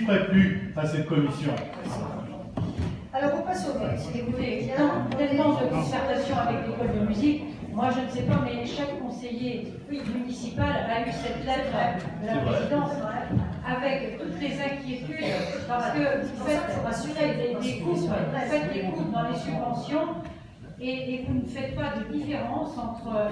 participerai plus à cette commission. Alors on passe au vote. Écoutez, tellement de concertation avec l'école de musique, moi je ne sais pas, mais chaque conseiller municipal a eu cette lettre de la présidence avec toutes les inquiétudes, parce que vous faites des coupes dans les subventions et vous ne faites pas de différence entre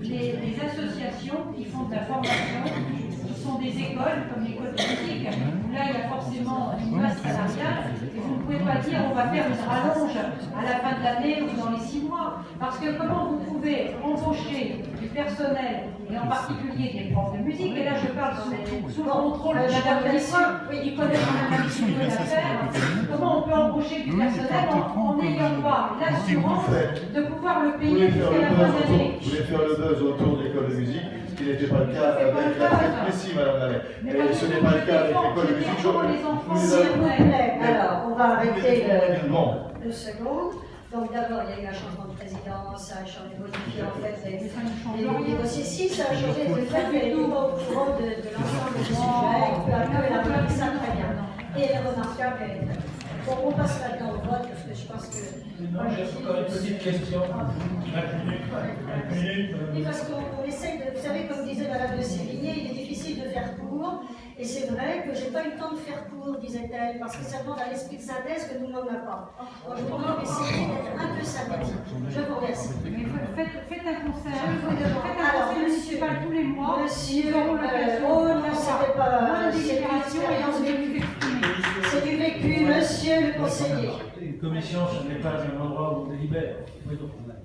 les associations qui font de la formation, qui sont des écoles comme l'école de musique, où là il y a forcément une masse salariale, et vous ne pouvez pas dire on va faire une rallonge à la fin de l'année ou dans les 6 mois. Parce que comment vous pouvez embaucher du personnel, et en particulier des profs de musique, et là je parle sous le contrôle de Madame Ministre, qui connaît quand même un petit peu l'affaire, comment on peut embaucher du personnel en n'ayant pas l'assurance de pouvoir le payer jusqu'à la fin de l'année. Vous voulez faire le buzz autour de l'école de musique, ce qui n'était pas le cas avec la fête. Mais si, Madame Lallet. Et ce n'est pas le cas avec l'école de musique. S'il vous plaît, alors on va arrêter Bon. 2 secondes. Donc d'abord, il y a eu un changement de présidence, ça a changé, modifié en fait les dossiers. Si ça a changé, c'est le fait qu'elle n'est pas au courant de l'ensemble du sujet, peu à peu, elle a compris ça très bien. Et elle est remarquable, elle est très bien. Bon, on passe maintenant au vote, parce que je pense que... Non, j'ai encore une petite question. Oui, parce qu'on essaye de... Vous savez, comme disait Madame de Sévigné, il est difficile de faire court. Et c'est vrai que j'ai pas eu le temps de faire court, disait-elle, parce que ça demande un esprit de synthèse que nous n'en avons pas. Donc je vous demande d'essayer d'être un peu synthétique. Je vous remercie. Mais faites un concert, Alors, municipal tous les mois. Monsieur, oh non, c'était pas... C'est une expérience vécue. C'est du vécu, monsieur le conseiller. Une commission, ce n'est pas un endroit où on délibère.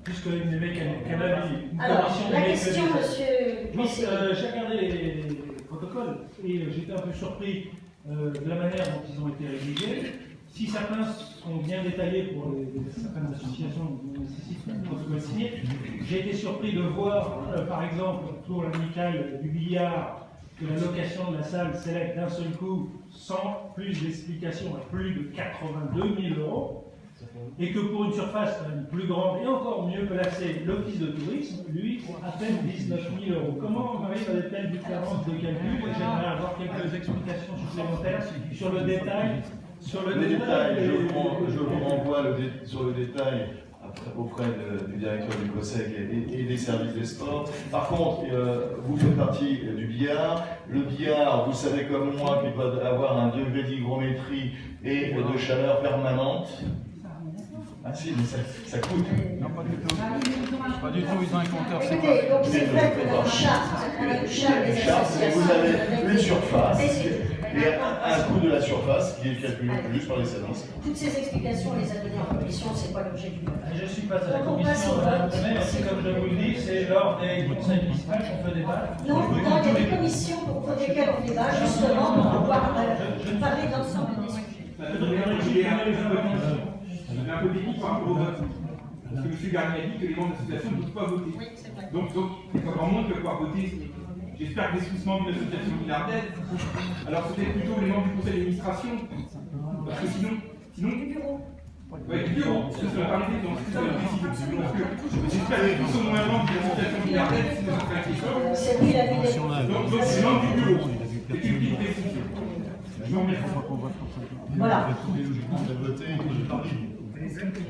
Puisqu'il n'aimait qu'un avis. Alors, la question, monsieur le Oui, conseiller. j'ai regardé les protocoles et j'étais un peu surpris de la manière dont ils ont été rédigés. Si certains sont bien détaillés pour certaines associations qui nécessitent un protocole signé, j'ai été surpris de voir, par exemple, pour l'amicale du billard, que la location de la salle s'élève d'un seul coup, sans plus d'explications, à plus de 82 000 €. Et que pour une surface plus grande et encore mieux placée, l'office de tourisme, lui, à peine 19 000 €. Comment on arrive à de telles différences de calcul? J'aimerais avoir quelques explications supplémentaires sur le détail. Je vous renvoie sur le détail auprès du directeur du COSEC et des services des sports. Par contre, vous faites partie du billard. Le billard, vous savez comme moi qu'il doit avoir un degré d'hygrométrie et de chaleur permanente. Ah si, mais ça coûte. Non, pas du tout. Pas du tout, ils ont un compteur Écoutez, séparé. donc c'est vrai que dans le charte des associations... Vous avez une surface et un coût de la surface qui est calculé plus par les services. Toutes ces explications, on les a données en commission, c'est pas l'objet du vote. Je ne suis pas à la commission, mais c'est comme je vous le dis, c'est lors des conseils municipaux qu'on fait débat. Non, il y a des commissions pour lesquelles on débat, justement, pour pouvoir parler de l'ensemble des sujets. J'ai un peu technique par rapport au vote. Parce que M. Garnier a dit que les membres de l'association ne peuvent pas voter. Oui, c'est vrai. Donc, il faut vraiment que pouvoir voter. J'espère que les sous-membres d'une association milliardaire, alors c'était plutôt les membres du conseil d'administration. Parce que sinon. Du bureau. Oui, du bureau. Parce que ça va parler donc c'est ça le précis. Parce que j'espère que tous au moins membres d'une association milliardaire, sinon ça serait inquiétant. C'est lui la vie des... Donc, c'est les membres du bureau. C'est une petite précision. Je vous remercie. Voilà.